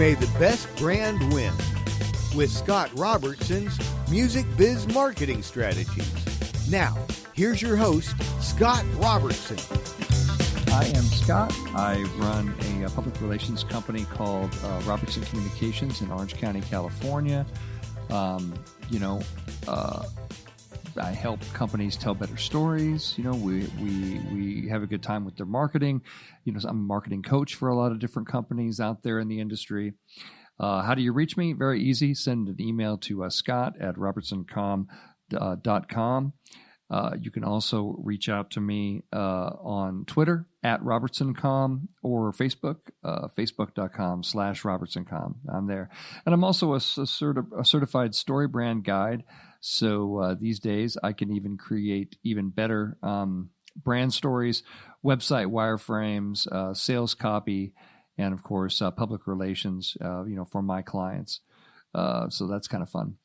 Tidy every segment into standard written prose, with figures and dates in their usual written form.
May the best brand win with Scott Robertson's Music Biz Marketing Strategies. Now, here's your host, Scott Robertson. I am Scott. I run a public relations company called Robertson Communications in Orange County, California. I help companies tell better stories. We have a good time with their marketing. I'm a marketing coach for a lot of different companies out there in the industry. How do you reach me? Very easy. Send an email to scott@robertsoncom.com. You can also reach out to me on Twitter @RobertsonCom or Facebook, facebook.com/RobertsonCom. I'm there. And I'm also a certified story brand guide. So these days I can even create even better brand stories, website wireframes, sales copy, and of course, public relations, for my clients. So that's kind of fun.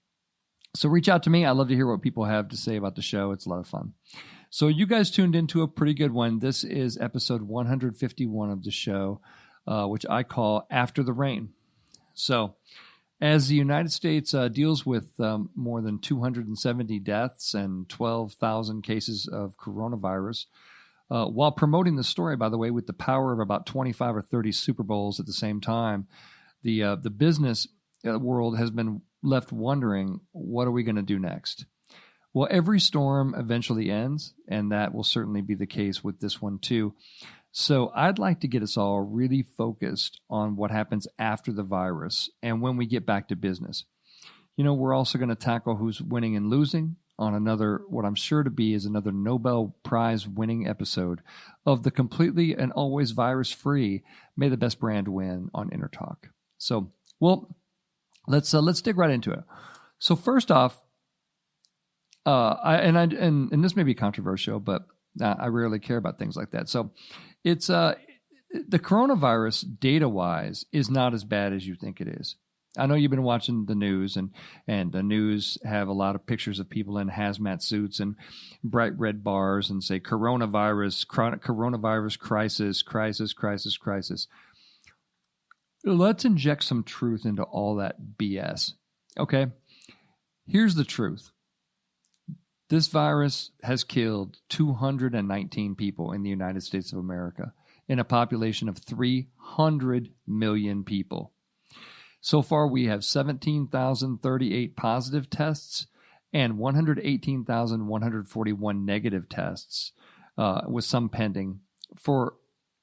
So reach out to me. I love to hear what people have to say about the show. It's a lot of fun. So you guys tuned into a pretty good one. This is episode 151 of the show, which I call After the Rain. So as the United States deals with more than 270 deaths and 12,000 cases of coronavirus, while promoting the story, by the way, with the power of about 25 or 30 Super Bowls at the same time, the business world has been left wondering, what are we going to do next? Well, every storm eventually ends, and that will certainly be the case with this one too. So I'd like to get us all really focused on what happens after the virus and when we get back to business. We're also going to tackle who's winning and losing on another, what I'm sure to be is another Nobel Prize winning episode of the completely and always virus-free May the Best Brand Win on Entertalk. So, let's dig right into it. So first off, and this may be controversial, but I rarely care about things like that. So it's the coronavirus data-wise is not as bad as you think it is. I know you've been watching the news, and the news have a lot of pictures of people in hazmat suits and bright red bars and say coronavirus, chronic coronavirus crisis. Let's inject some truth into all that BS. Okay? Here's the truth. This virus has killed 219 people in the United States of America in a population of 300 million people. So far, we have 17,038 positive tests and 118,141 negative tests, with some pending, for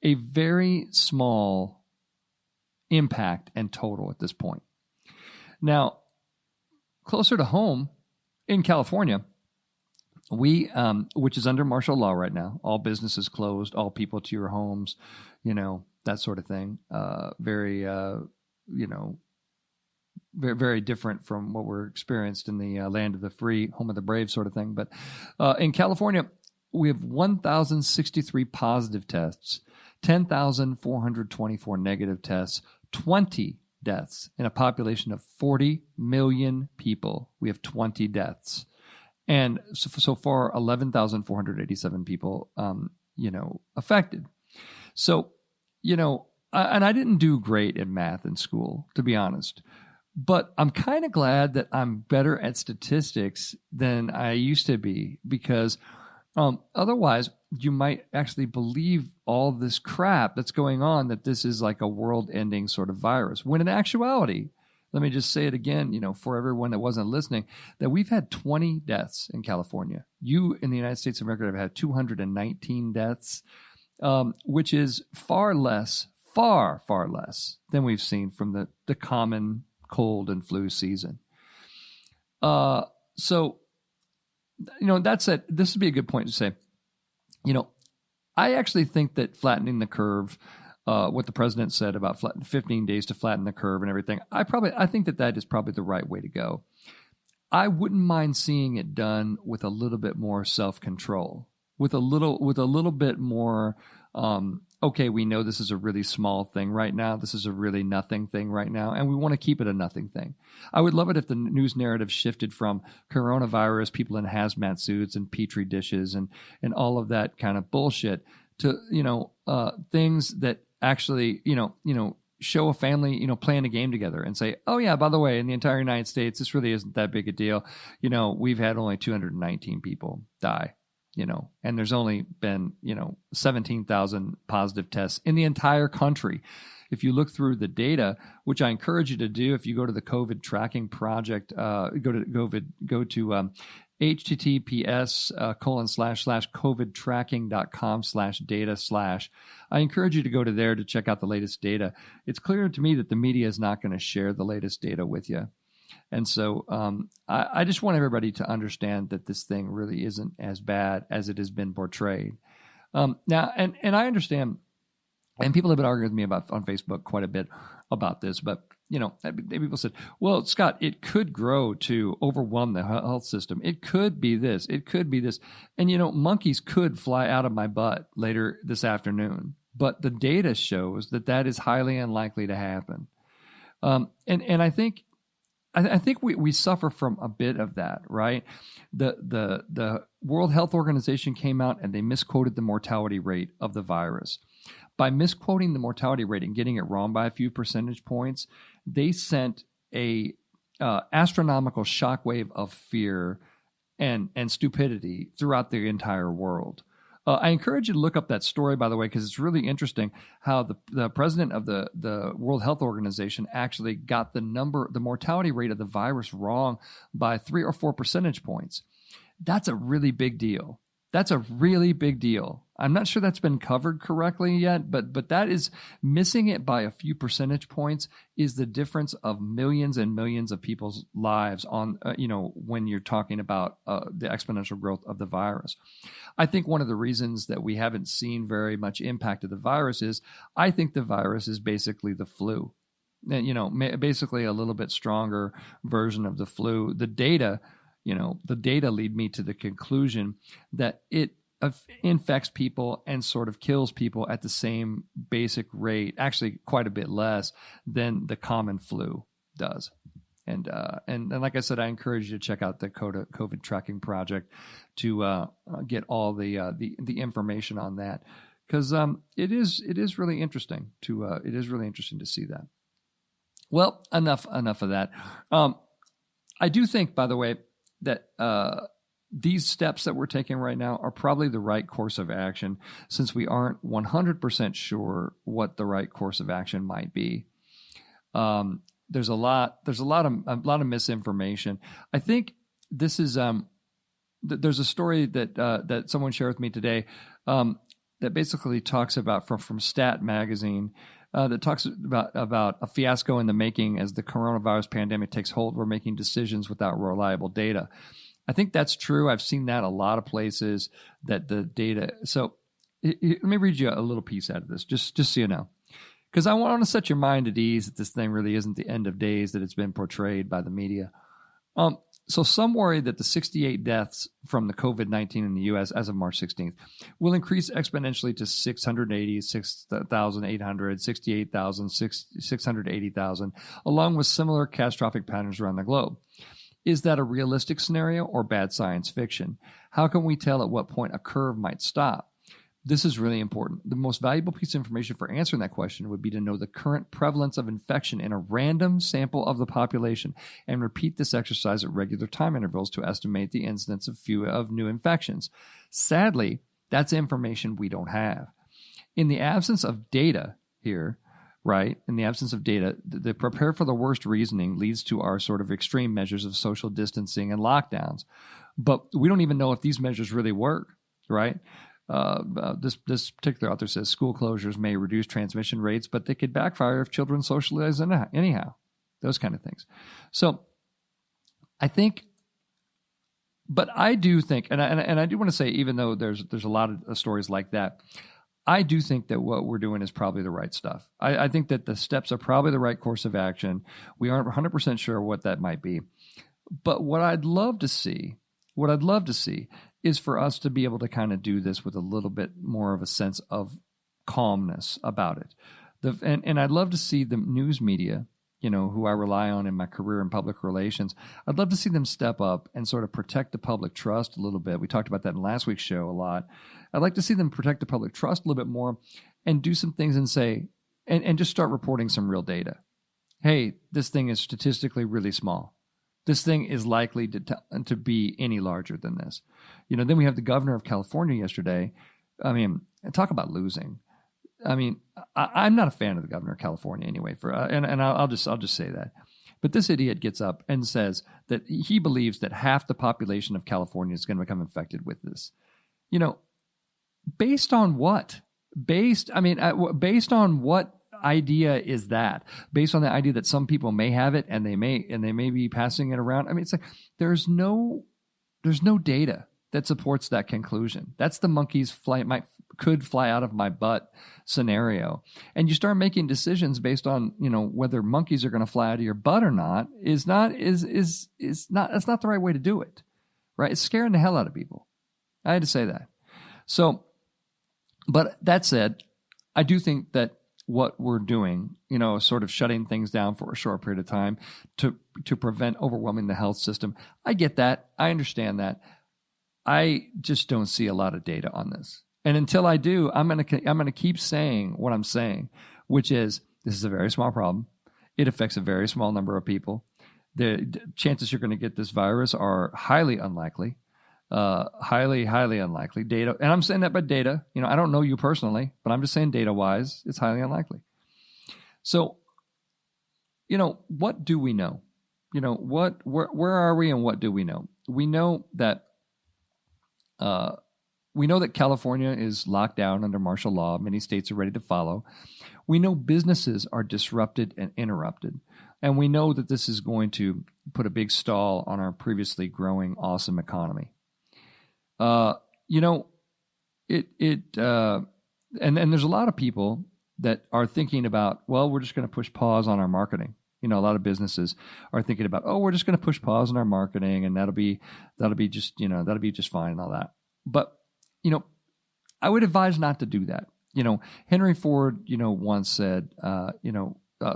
a very small impact and total at this point. Now, closer to home in California, we, which is under martial law right now, all businesses closed, all people to your homes, that sort of thing. Very, very different from what we're experienced in the land of the free, home of the brave sort of thing. But in California, we have 1,063 positive tests, 10,424 negative tests, 20 deaths in a population of 40 million people. We have 20 deaths. And so far, 11,487 people, affected. So, and I didn't do great at math in school, to be honest. But I'm kind of glad that I'm better at statistics than I used to be, because otherwise you might actually believe all this crap that's going on, that this is like a world-ending sort of virus. When in actuality, let me just say it again, for everyone that wasn't listening, that we've had 20 deaths in California. You in the United States of America have had 219 deaths, which is far less than we've seen from the common cold and flu season. So, that's it. This would be a good point to say, I actually think that flattening the curve, what the president said about 15 days to flatten the curve and everything, I think that is probably the right way to go. I wouldn't mind seeing it done with a little bit more self-control, with a little bit more, okay, we know this is a really small thing right now. This is a really nothing thing right now, and we want to keep it a nothing thing. I would love it if the news narrative shifted from coronavirus, people in hazmat suits and petri dishes and all of that kind of bullshit to, things that actually, show a family, playing a game together and say, oh yeah, by the way, in the entire United States, this really isn't that big a deal. We've had only 219 people die, and there's only been, 17,000 positive tests in the entire country. If you look through the data, which I encourage you to do, if you go to the COVID tracking project, go to https://covidtracking.com/data/. I encourage you to go to there to check out the latest data. It's clear to me that the media is not going to share the latest data with you. And so I just want everybody to understand that this thing really isn't as bad as it has been portrayed. Now, and I understand, and people have been arguing with me on Facebook quite a bit about this, but people said, well, Scott, it could grow to overwhelm the health system. It could be this. It could be this. And, monkeys could fly out of my butt later this afternoon. But the data shows that is highly unlikely to happen. And I think we suffer from a bit of that, right? The World Health Organization came out and they misquoted the mortality rate of the virus. By misquoting the mortality rate and getting it wrong by a few percentage points, they sent a astronomical shockwave of fear and stupidity throughout the entire world. I encourage you to look up that story, by the way, because it's really interesting how the president of the World Health Organization actually got the mortality rate of the virus wrong by 3 or 4 percentage points. That's a really big deal. That's a really big deal. I'm not sure that's been covered correctly yet, but that is missing it by a few percentage points is the difference of millions and millions of people's lives on, when you're talking about the exponential growth of the virus. I think one of the reasons that we haven't seen very much impact of the virus is I think the virus is basically the flu. Basically a little bit stronger version of the flu. The data lead me to the conclusion that it infects people and sort of kills people at the same basic rate, actually quite a bit less than the common flu does. And like I said, I encourage you to check out the COVID tracking project to get all the information on that, because it is really interesting to see that. Well, enough of that. I do think, by the way, that these steps that we're taking right now are probably the right course of action, since we aren't 100% sure what the right course of action might be. There's a lot of misinformation. I think this is there's a story that someone shared with me today that basically talks about from Stat Magazine. That talks about a fiasco in the making as the coronavirus pandemic takes hold. We're making decisions without reliable data. I think that's true. I've seen that a lot of places, that the data. So let me read you a little piece out of this, just so you know, because I want to set your mind at ease that this thing really isn't the end of days that it's been portrayed by the media. So some worry that the 68 deaths from the COVID-19 in the U.S. as of March 16th will increase exponentially to 680, 6,800, 68,000, 680,000, along with similar catastrophic patterns around the globe. Is that a realistic scenario or bad science fiction? How can we tell at what point a curve might stop? This is really important. The most valuable piece of information for answering that question would be to know the current prevalence of infection in a random sample of the population and repeat this exercise at regular time intervals to estimate the incidence of new infections. Sadly, that's information we don't have. In the absence of data here, right, in the absence of data, the prepare for the worst reasoning leads to our sort of extreme measures of social distancing and lockdowns. But we don't even know if these measures really work, right? This particular author says school closures may reduce transmission rates, but they could backfire if children socialize anyhow, those kind of things. So I think, but I do think, and I do want to say, even though there's a lot of stories like that, I do think that what we're doing is probably the right stuff. I think that the steps are probably the right course of action. We aren't 100% sure what that might be. But what I'd love to see is for us to be able to kind of do this with a little bit more of a sense of calmness about it. And I'd love to see the news media, who I rely on in my career in public relations, I'd love to see them step up and sort of protect the public trust a little bit. We talked about that in last week's show a lot. I'd like to see them protect the public trust a little bit more and do some things and say, and just start reporting some real data. Hey, this thing is statistically really small. This thing is likely to be any larger than this. Then we have the governor of California yesterday. I mean, talk about losing. I mean, I'm not a fan of the governor of California anyway. I'll just say that. But this idiot gets up and says that he believes that half the population of California is going to become infected with this. Based on what? Based on what idea is that? Based on the idea that some people may have it and they may be passing it around. I mean, it's like there's no data that supports that conclusion. That's the monkey's could fly out of my butt scenario. And you start making decisions based on, whether monkeys are going to fly out of your butt or not that's not the right way to do it. Right? It's scaring the hell out of people. I had to say that. So, but that said, I do think that what we're doing, sort of shutting things down for a short period of time to prevent overwhelming the health system. I get that. I understand that. I just don't see a lot of data on this. And until I do, I'm going to keep saying what I'm saying, which is this is a very small problem. It affects a very small number of people. The chances you're going to get this virus are highly unlikely. Highly, highly unlikely. Data, and I'm saying that by data. I don't know you personally, but I'm just saying data-wise, it's highly unlikely. So, what do we know? Where are we and what do we know? We know that California is locked down under martial law. Many states are ready to follow. We know businesses are disrupted and interrupted. And we know that this is going to put a big stall on our previously growing, awesome economy. And there's a lot of people that are thinking about, well, we're just going to push pause on our marketing. A lot of businesses are thinking about, we're just going to push pause on our marketing, and that'll be just fine and all that. But I would advise not to do that. Henry Ford, once said,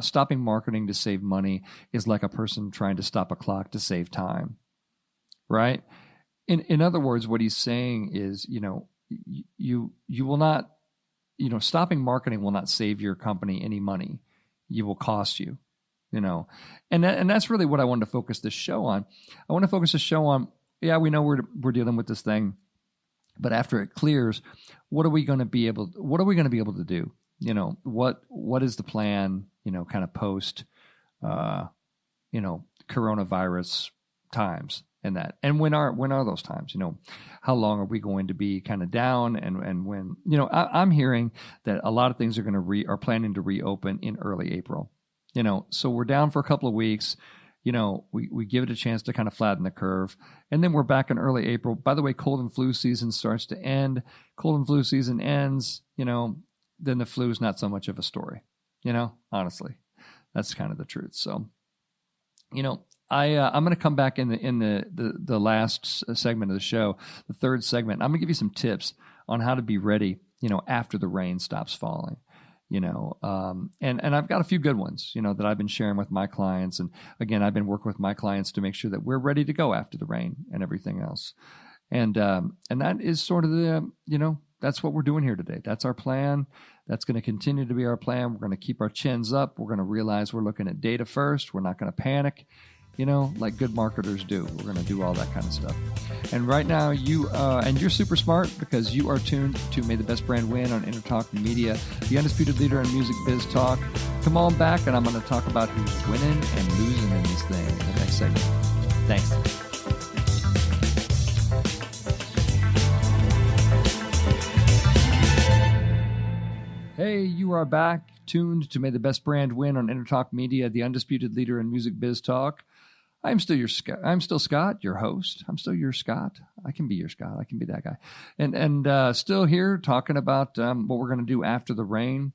stopping marketing to save money is like a person trying to stop a clock to save time, right? In other words, what he's saying is, you will not, stopping marketing will not save your company any money. It will cost you, and that's really what I wanted to focus this show on. I want to focus the show on, we know we're dealing with this thing, but after it clears, what are we going to be able to do? What is the plan, kind of post, coronavirus times. And when are those times? How long are we going to be kind of down? And when, I'm hearing that a lot of things are planning to reopen in early April. So we're down for a couple of weeks. We give it a chance to kind of flatten the curve, and then we're back in early April. By the way, cold and flu season starts to end. Cold and flu season ends. Then the flu is not so much of a story. Honestly, that's kind of the truth. So, I'm going to come back in the last segment of the show, the third segment. I'm going to give you some tips on how to be ready, after the rain stops falling, and I've got a few good ones, that I've been sharing with my clients. And again, I've been working with my clients to make sure that we're ready to go after the rain and everything else. And that is sort of the, that's what we're doing here today. That's our plan. That's going to continue to be our plan. We're going to keep our chins up. We're going to realize we're looking at data first. We're not going to panic. Like good marketers do. We're going to do all that kind of stuff. And right now, you're super smart because you are tuned to May the Best Brand Win on Entertalk Media, the undisputed leader in music biz talk. Come on back, and I'm going to talk about who's winning and losing in this thing in the next segment. Thanks. Hey, you are back, tuned to May the Best Brand Win on Entertalk Media, the undisputed leader in music biz talk. I'm still Scott, your host. I'm still your Scott. I can be your Scott. I can be that guy. And still here talking about what we're going to do after the rain.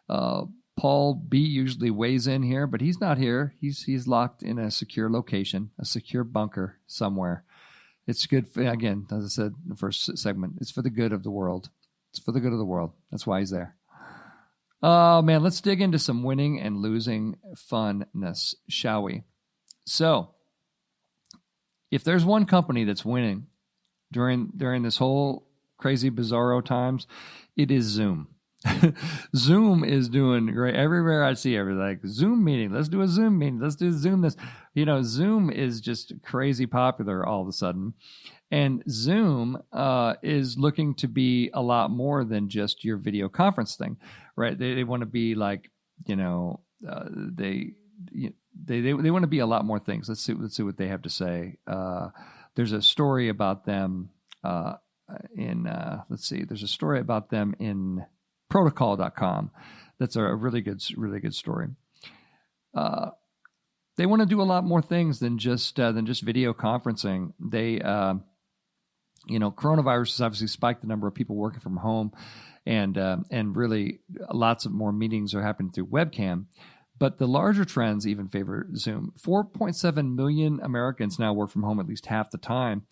Paul B usually weighs in here, but he's not here. He's locked in a secure location, a secure bunker somewhere. It's good for, again, as I said in the first segment, it's for the good of the world. It's for the good of the world. That's why he's there. Oh, man, let's dig into some winning and losing funness, shall we? So, if there's one company that's winning during this whole crazy bizarro times, it is Zoom. Zoom is doing great. Everywhere I see everything, like Zoom meeting. Let's do a Zoom meeting. Let's do Zoom this. Zoom is just crazy popular all of a sudden. And Zoom is looking to be a lot more than just your video conference thing, right? They want to be like, they want to be a lot more things. Let's see what they have to say. There's a story about them there's a story about them in protocol.com. That's a really good story. They want to do a lot more things than just video conferencing. They, coronavirus has obviously spiked the number of people working from home, and really lots of more meetings are happening through webcam. But the larger trends even favor Zoom. 4.7 million Americans now work from home at least half the time,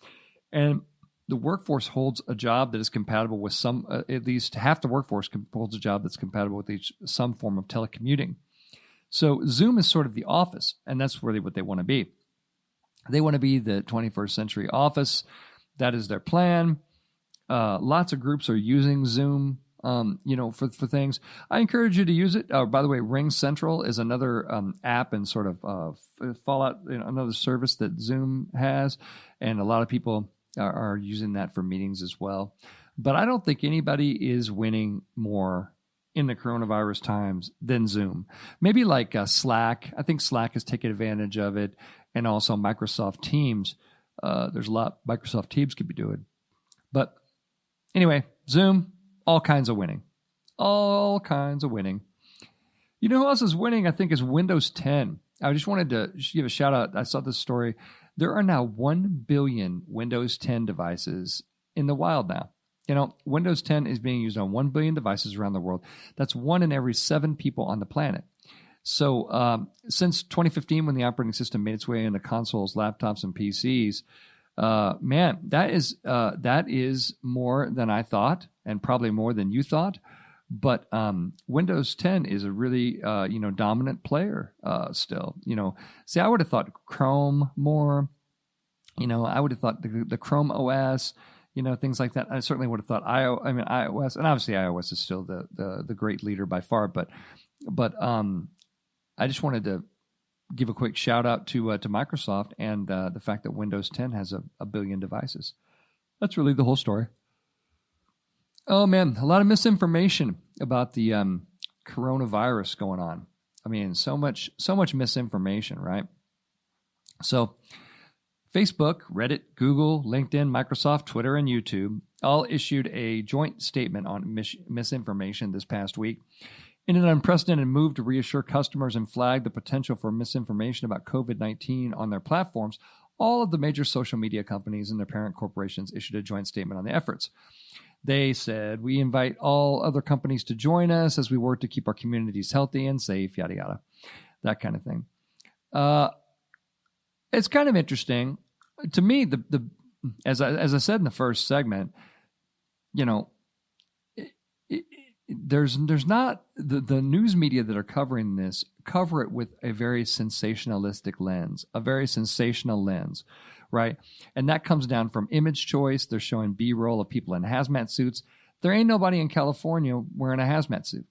and the workforce holds a job that is compatible with at least half the workforce holds a job that's compatible with some form of telecommuting. So Zoom is sort of the office, and that's really what they want to be. They want to be the 21st century office. That is their plan. Lots of groups are using Zoom, for things. I encourage you to use it. By the way, Ring Central is another app and sort of fallout, another service that Zoom has, and a lot of people are using that for meetings as well. But I don't think anybody is winning more in the coronavirus times than Zoom. Maybe like Slack. I think Slack is taking advantage of it, and also Microsoft Teams. There's a lot Microsoft Teams could be doing. But anyway, Zoom, all kinds of winning. All kinds of winning. You know who else is winning, I think, is Windows 10. I just wanted to give a shout out. I saw this story. There are now 1 billion Windows 10 devices in the wild now. Windows 10 is being used on 1 billion devices around the world. That's 1 in every 7 people on the planet. So since 2015, when the operating system made its way into consoles, laptops, and PCs, that is more than I thought, and probably more than you thought. But Windows 10 is a really dominant player still. See, I would have thought Chrome more. I would have thought the Chrome OS, things like that. I certainly would have thought iOS, and obviously iOS is still the great leader by far. But I just wanted to give a quick shout out to Microsoft and the fact that Windows 10 has a billion devices. That's really the whole story. Oh man, a lot of misinformation about the coronavirus going on. I mean, so much misinformation, right? So Facebook, Reddit, Google, LinkedIn, Microsoft, Twitter, and YouTube all issued a joint statement on misinformation this past week. In an unprecedented move to reassure customers and flag the potential for misinformation about COVID-19 on their platforms, all of the major social media companies and their parent corporations issued a joint statement on the efforts. They said, "We invite all other companies to join us as we work to keep our communities healthy and safe," yada, yada, that kind of thing. It's kind of interesting. To me, as I said in the first segment, there's not the news media that are covering this cover it with a very sensationalistic lens, a very sensational lens, right? And that comes down from image choice. They're showing B-roll of people in hazmat suits. There ain't nobody in California wearing a hazmat suit.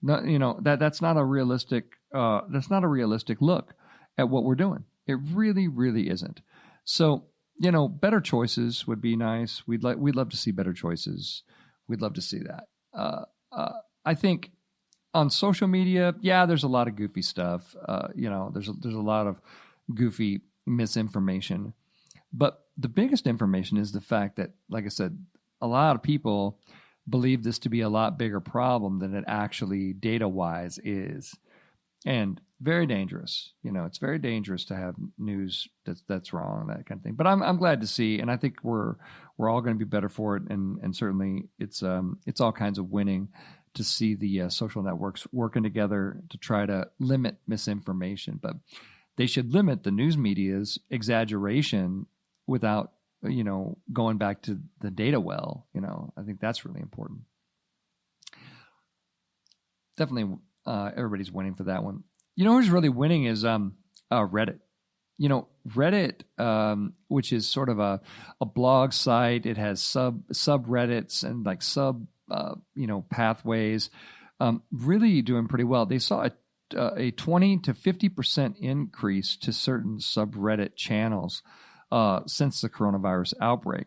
No, that's not a realistic. That's not a realistic look at what we're doing. It really, really isn't. So, better choices would be nice. We'd love to see better choices. We'd love to see that. I think on social media, there's a lot of goofy stuff. There's a lot of goofy misinformation. But the biggest information is the fact that, like I said, a lot of people believe this to be a lot bigger problem than it actually data-wise is. And very dangerous. It's very dangerous to have news that's wrong, that kind of thing. But I'm glad to see, and I think we're all going to be better for it. And certainly it's all kinds of winning to see the social networks working together to try to limit misinformation. But they should limit the news media's exaggeration without going back to the data well. I think that's really important. Definitely. Everybody's winning for that one. Who's really winning is Reddit. Reddit, which is sort of a blog site. It has subreddits and like sub pathways, really doing pretty well. They saw a 20 to 50% increase to certain subreddit channels since the coronavirus outbreak.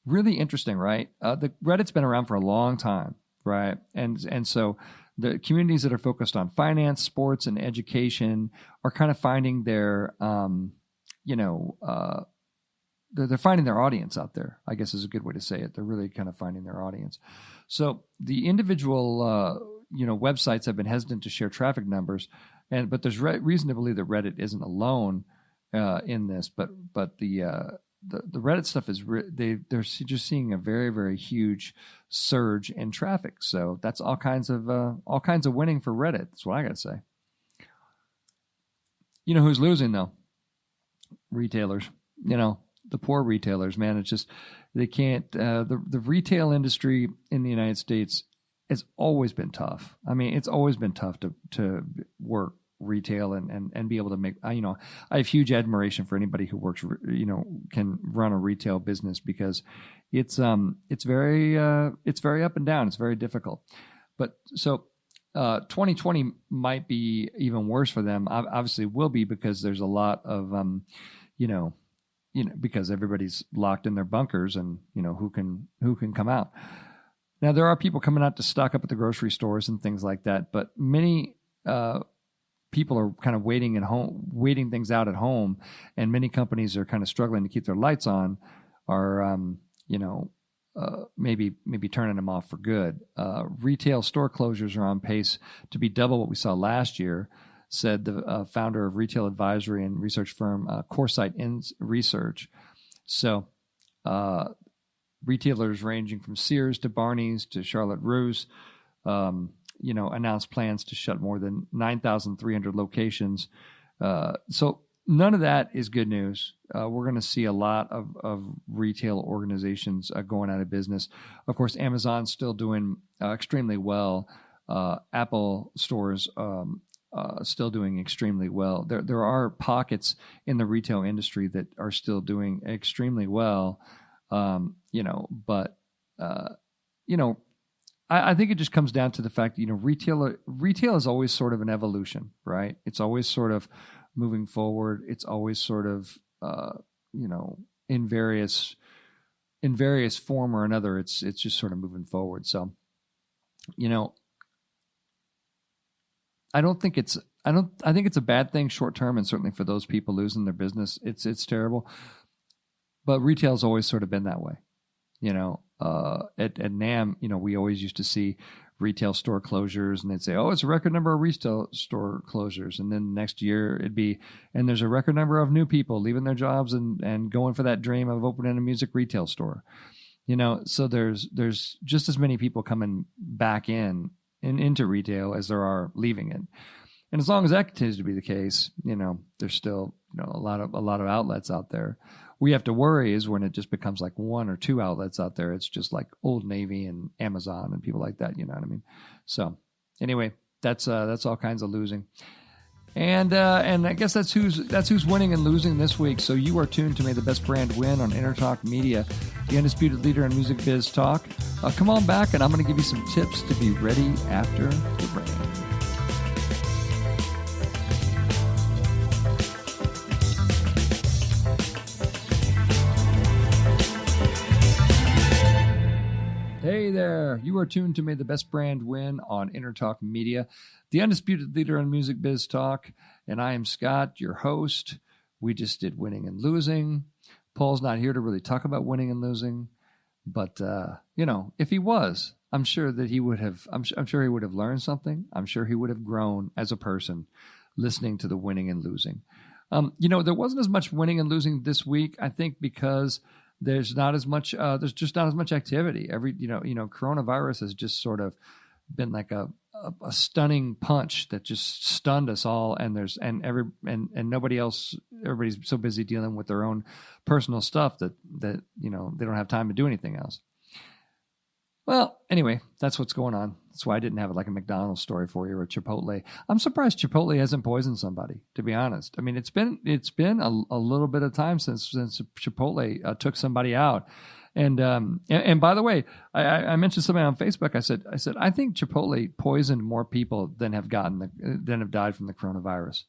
Really interesting, right? The Reddit's been around for a long time, right? And so the communities that are focused on finance, sports, and education are kind of finding their, they're finding their audience out there, I guess is a good way to say it. They're really kind of finding their audience. So the individual, websites have been hesitant to share traffic numbers, but there's reason to believe that Reddit isn't alone in this. But the Reddit stuff is they're just seeing a very, very huge surge in traffic. So that's all kinds of winning for Reddit. That's what I got to say. You know who's losing though? Retailers. The poor retailers, man. It's just they can't. The retail industry in the United States has always been tough. I mean, it's always been tough to work retail and be able to make. I have huge admiration for anybody who works. Can run a retail business because it's very up and down. It's very difficult. But so 2020 might be even worse for them. Obviously, will be because there's a lot of because everybody's locked in their bunkers and, who can come out. Now, there are people coming out to stock up at the grocery stores and things like that, but many people are kind of waiting things out at home, and many companies are kind of struggling to keep their lights on, are, maybe turning them off for good. Retail store closures are on pace to be double what we saw last year, said the founder of retail advisory and research firm Coresight Research. So retailers ranging from Sears to Barney's to Charlotte Russe, announced plans to shut more than 9,300 locations. So none of that is good news. We're going to see a lot of retail organizations going out of business. Of course, Amazon's still doing extremely well. Apple stores still doing extremely well. There are pockets in the retail industry that are still doing extremely well, but I think it just comes down to the fact that, retail is always sort of an evolution, right? It's always sort of moving forward. It's always sort of, in various form or another, it's just sort of moving forward. So, I think it's a bad thing short term, and certainly for those people losing their business, it's terrible. But retail's always sort of been that way. At NAMM, we always used to see retail store closures, and they'd say, "Oh, it's a record number of retail store closures," and then next year it'd be, and there's a record number of new people leaving their jobs and going for that dream of opening a music retail store. So there's just as many people coming back into retail as there are leaving it. And as long as that continues to be the case, there's still, a lot of outlets out there. We have to worry is when it just becomes like one or two outlets out there. It's just like Old Navy and Amazon and people like that. You know what I mean? So anyway, that's all kinds of losing. And I guess that's who's winning and losing this week. So you are tuned to May the Best Brand Win on Entertalk Media, the undisputed leader in music biz talk. Come on back, and I'm going to give you some tips to be ready after the break. Hey there, you are tuned to May the Best Brand Win on Entertalk Media, the undisputed leader in music biz talk, and I am Scott, your host. We just did winning and losing. Paul's not here to really talk about winning and losing, but if he was, I'm sure that he would have. I'm sure he would have learned something. I'm sure he would have grown as a person listening to the winning and losing. There wasn't as much winning and losing this week, I think, because there's not as much. There's just not as much activity. Coronavirus has just sort of been like a stunning punch that just stunned us all. And nobody else. Everybody's so busy dealing with their own personal stuff that they don't have time to do anything else. Well, anyway, that's what's going on. That's why I didn't have like a McDonald's story for you or a Chipotle. I'm surprised Chipotle hasn't poisoned somebody, to be honest. I mean, it's been a little bit of time since Chipotle took somebody out. And by the way, I mentioned something on Facebook. I said I think Chipotle poisoned more people than have died from the coronavirus.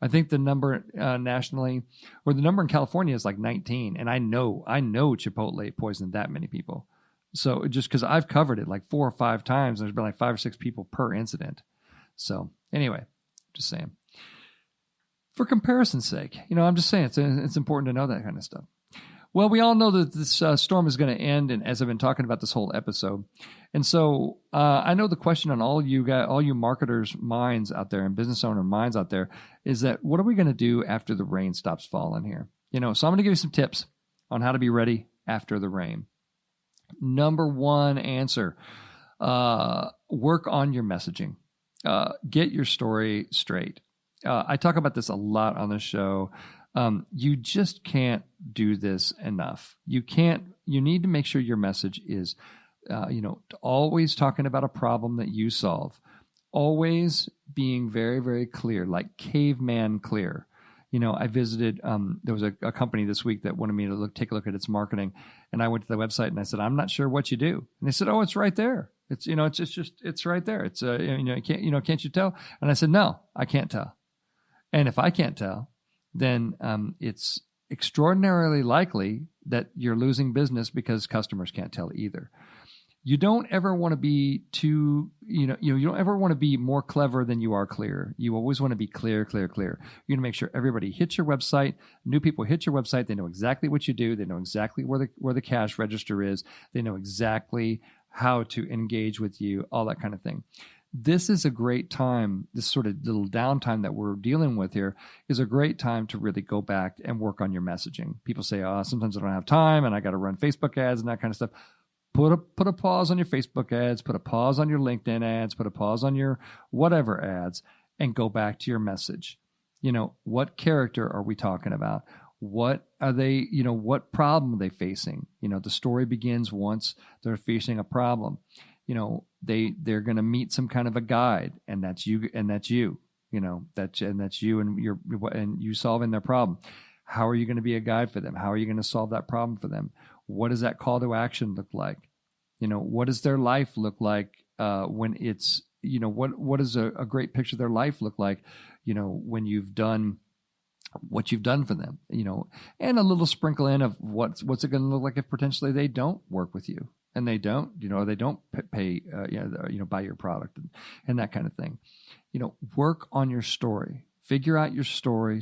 I think the number nationally, or the number in California, is like 19, and I know Chipotle poisoned that many people. So just because I've covered it like 4 or 5 times, there's been like 5 or 6 people per incident. So anyway, just saying. For comparison's sake, I'm just saying it's important to know that kind of stuff. Well, we all know that this storm is going to end, and as I've been talking about this whole episode, and so I know the question on all you marketers' minds out there and business owner minds out there is that what are we going to do after the rain stops falling here? So I'm going to give you some tips on how to be ready after the rain. Number 1 answer: work on your messaging. Get your story straight. I talk about this a lot on the show. You just can't do this enough. You need to make sure your message is, always talking about a problem that you solve, always being very, very clear, like caveman clear. I visited, there was a company this week that wanted me to take a look at its marketing, and I went to the website and I said, I'm not sure what you do. And they said, oh, it's right there. It's right there. It's, can't you tell? And I said, no, I can't tell. And if I can't tell, then it's extraordinarily likely that you're losing business because customers can't tell either. You don't ever want to be you don't ever want to be more clever than you are clear. You always want to be clear. You're going to make sure everybody hits your website. New people hit your website. They know exactly what you do. They know exactly where the cash register is. They know exactly how to engage with you, all that kind of thing. This is a great time, this sort of little downtime that we're dealing with here is a great time to really go back and work on your messaging. People say, sometimes I don't have time and I got to run Facebook ads and that kind of stuff. Put a pause on your Facebook ads, put a pause on your LinkedIn ads, put a pause on your whatever ads, and go back to your message. What character are we talking about? What are they, what problem are they facing? The story begins once they're facing a problem. They're going to meet some kind of a guide, and that's you, that's you and you solving their problem. How are you going to be a guide for them? How are you going to solve that problem for them? What does that call to action look like? What does their life look like when it's, what does a great picture of their life look like, when you've done what you've done for them, and a little sprinkle in of what's it going to look like if potentially they don't work with you and they don't, they don't pay, buy your product and that kind of thing. Work on your story, figure out your story.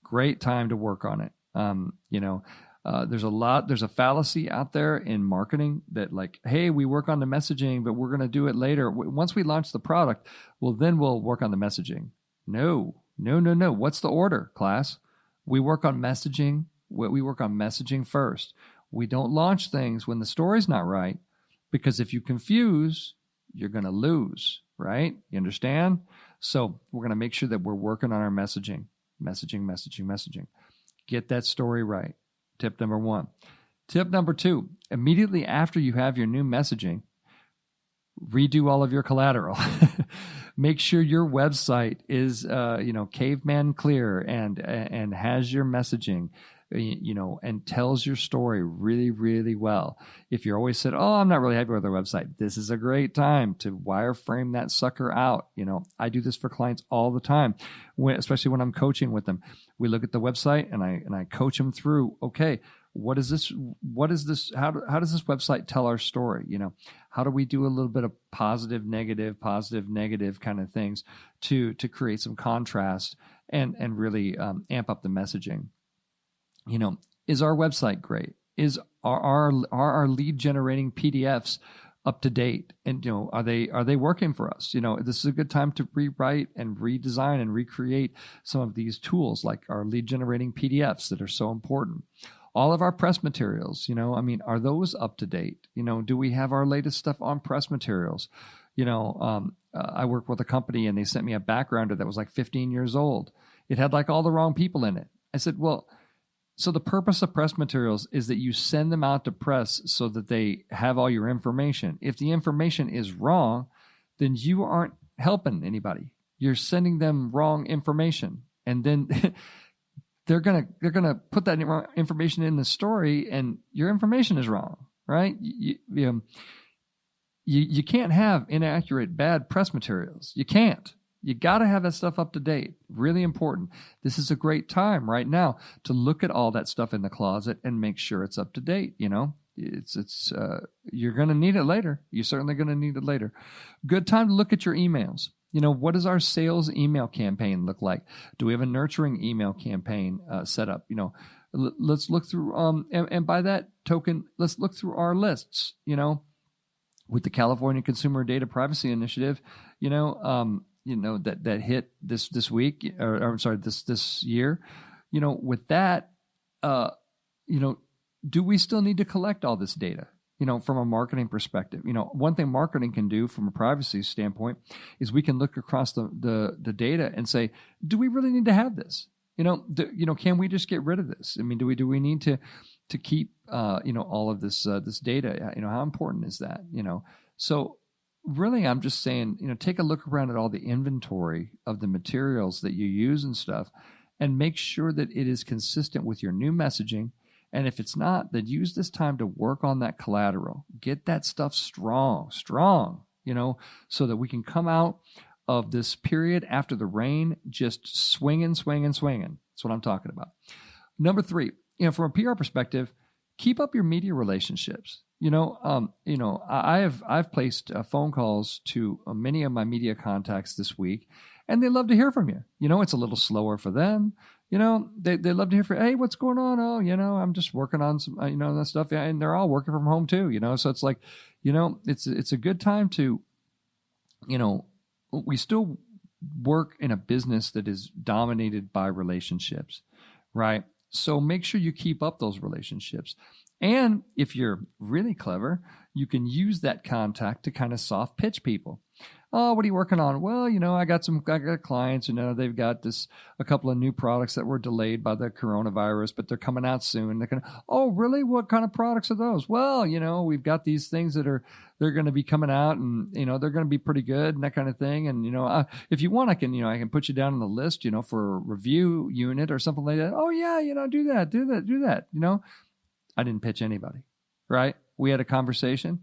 Great time to work on it. There's a fallacy out there in marketing that like, hey, we work on the messaging, but we're going to do it later. Once we launch the product, well, then we'll work on the messaging. No. What's the order, class? We work on messaging. We work on messaging first. We don't launch things when the story's not right, because if you confuse, you're going to lose, right? You understand? So we're going to make sure that we're working on our messaging. Get that story right. Tip number 1. Tip number 2, immediately after you have your new messaging, redo all of your collateral. Make sure your website is, caveman clear and has your messaging, and tells your story really, really well. If you're always said, I'm not really happy with our website, this is a great time to wireframe that sucker out. I do this for clients all the time, especially when I'm coaching with them. We look at the website and I coach them through, okay, what is this? How does this website tell our story? How do we do a little bit of positive, negative kind of things to create some contrast and really amp up the messaging? Is our website great? Are our lead generating PDFs up to date? And are they working for us? This is a good time to rewrite and redesign and recreate some of these tools, like our lead generating PDFs that are so important. All of our press materials, are those up to date? Do we have our latest stuff on press materials? I work with a company and they sent me a backgrounder that was like 15 years old. It had like all the wrong people in it. I said, well, So the purpose of press materials is that you send them out to press so that they have all your information. If the information is wrong, then you aren't helping anybody. You're sending them wrong information. And then they're gonna put that information in the story, and your information is wrong, right? You can't have inaccurate, bad press materials. You can't. You got to have that stuff up to date. Really important. This is a great time right now to look at all that stuff in the closet and make sure it's up to date. It's you're going to need it later. You're certainly going to need it later. Good time to look at your emails. What does our sales email campaign look like? Do we have a nurturing email campaign set up? Let's look through, and by that token, let's look through our lists, with the California Consumer Data Privacy Initiative, that hit this week, or I'm sorry, this year, with that, do we still need to collect all this data? From a marketing perspective, one thing marketing can do from a privacy standpoint is we can look across the data and say, do we really need to have this? Can we just get rid of this? I mean, do we need to keep, all of this data? How important is that? So really, I'm just saying, take a look around at all the inventory of the materials that you use and stuff, and make sure that it is consistent with your new messaging. And if it's not, then use this time to work on that collateral. Get that stuff strong, so that we can come out of this period after the rain just swinging. That's what I'm talking about. Number 3, from a PR perspective, keep up your media relationships. I've placed phone calls to many of my media contacts this week, and they love to hear from you. It's a little slower for them. They love to hear from, hey, what's going on? Oh, I'm just working on some, that stuff. Yeah, and they're all working from home too, so it's like, it's a good time to, we still work in a business that is dominated by relationships, right? So make sure you keep up those relationships. And if you're really clever, you can use that contact to kind of soft pitch people. Oh, what are you working on? Well, I got clients, they've got a couple of new products that were delayed by the coronavirus, but they're coming out soon. They're going to, oh, really? What kind of products are those? Well, we've got these things they're going to be coming out, and, they're going to be pretty good and that kind of thing. And, if you want, I can put you down on the list, for a review unit or something like that. Oh yeah, do that. I didn't pitch anybody, right? We had a conversation,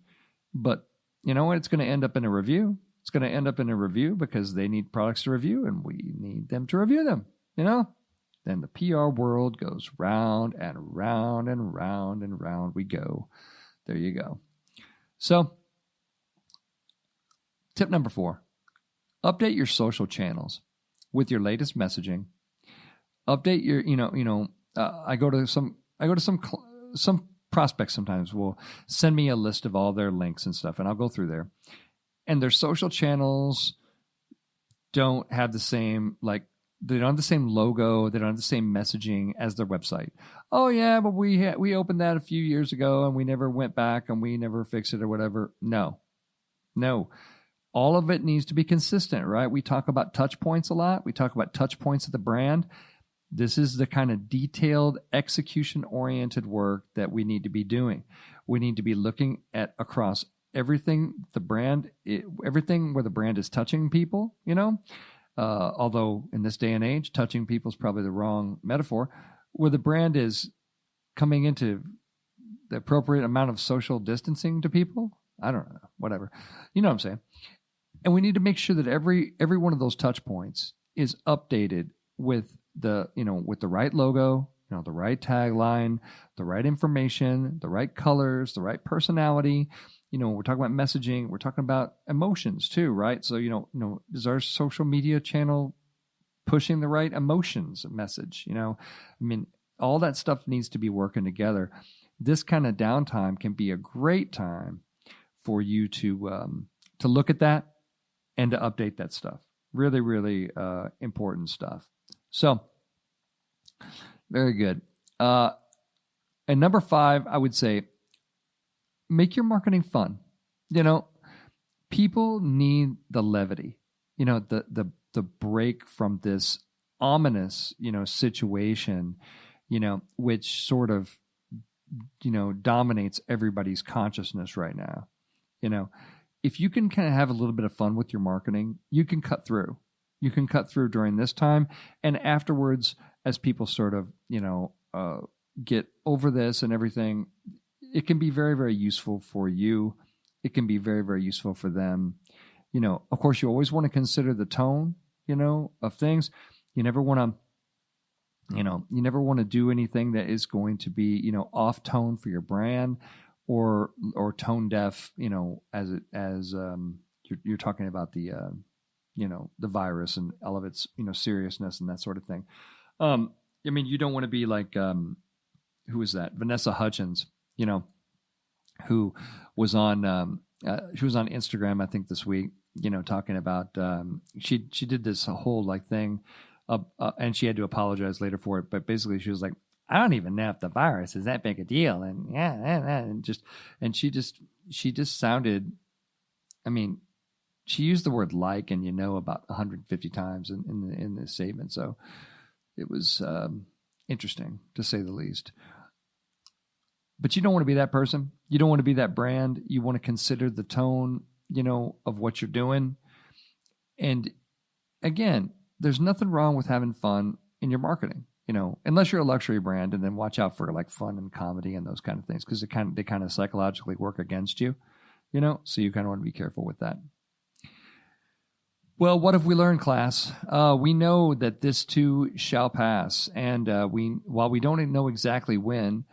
but you know what? It's going to end up in a review. It's going to end up in a review because they need products to review, and we need them to review them, Then the PR world goes round and round and round and round we go. There you go. So, tip number 4, update your social channels with your latest messaging. Update your, I go to some prospects sometimes will send me a list of all their links and stuff, and I'll go through there. And their social channels don't have the same, they don't have the same logo, they don't have the same messaging as their website. Oh yeah, but we opened that a few years ago and we never went back and we never fixed it or whatever. No. All of it needs to be consistent, right? We talk about touch points a lot. We talk about touch points of the brand. This is the kind of detailed, execution-oriented work that we need to be doing. We need to be looking at across everything everything where the brand is touching people, although in this day and age, touching people is probably the wrong metaphor, where the brand is coming into the appropriate amount of social distancing to people. I don't know, whatever. You know what I'm saying? And we need to make sure that every one of those touch points is updated with with the right logo, the right tagline, the right information, the right colors, the right personality. We're talking about messaging. We're talking about emotions too, right? So, is our social media channel pushing the right emotions message? All that stuff needs to be working together. This kind of downtime can be a great time for you to look at that and to update that stuff. Really, really important stuff. So, very good. And number 5, I would say, make your marketing fun. People need the levity, the break from this ominous, situation, which sort of, dominates everybody's consciousness right now. If you can kind of have a little bit of fun with your marketing, you can cut through. You can cut through during this time. And afterwards, as people sort of, get over this and everything, it can be very, very useful for you. It can be very, very useful for them. Of course, you always want to consider the tone, of things. You never want to do anything that is going to be, off tone for your brand or tone deaf, as you're talking about the, the virus and all of its, seriousness and that sort of thing. You don't want to be like, who is that? Vanessa Hudgens, who was on, she was on Instagram, I think this week, talking about, she did this whole thing, and she had to apologize later for it. But basically she was like, I don't even know if the virus is that big a deal. And she just sounded, she used the word and about 150 times in this statement. So it was interesting to say the least. But you don't want to be that person. You don't want to be that brand. You want to consider the tone, of what you're doing. And again, there's nothing wrong with having fun in your marketing, unless you're a luxury brand, and then watch out for fun and comedy and those kind of things, because they kind of psychologically work against you, so you kind of want to be careful with that. Well, what have we learned, class? We know that this too shall pass. And while we don't know exactly when,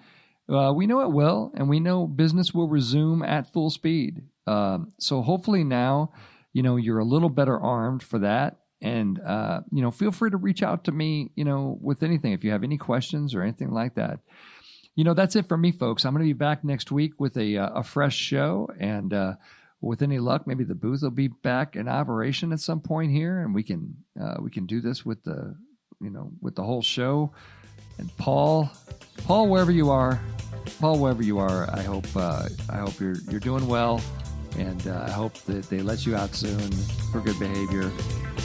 we know it will, and we know business will resume at full speed. So hopefully now, you're a little better armed for that. And, feel free to reach out to me, with anything, if you have any questions or anything like that. That's it for me, folks. I'm going to be back next week with a fresh show, and with any luck, maybe the booth will be back in operation at some point here, and we can do this with the whole show. And Paul, wherever you are, I hope you're doing well, and I hope that they let you out soon for good behavior.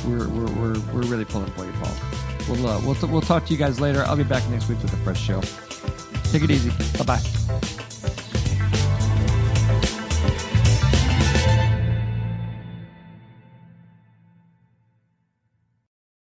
We're really pulling for you, Paul. We'll talk to you guys later. I'll be back next week with a fresh show. Take it easy. Bye-bye.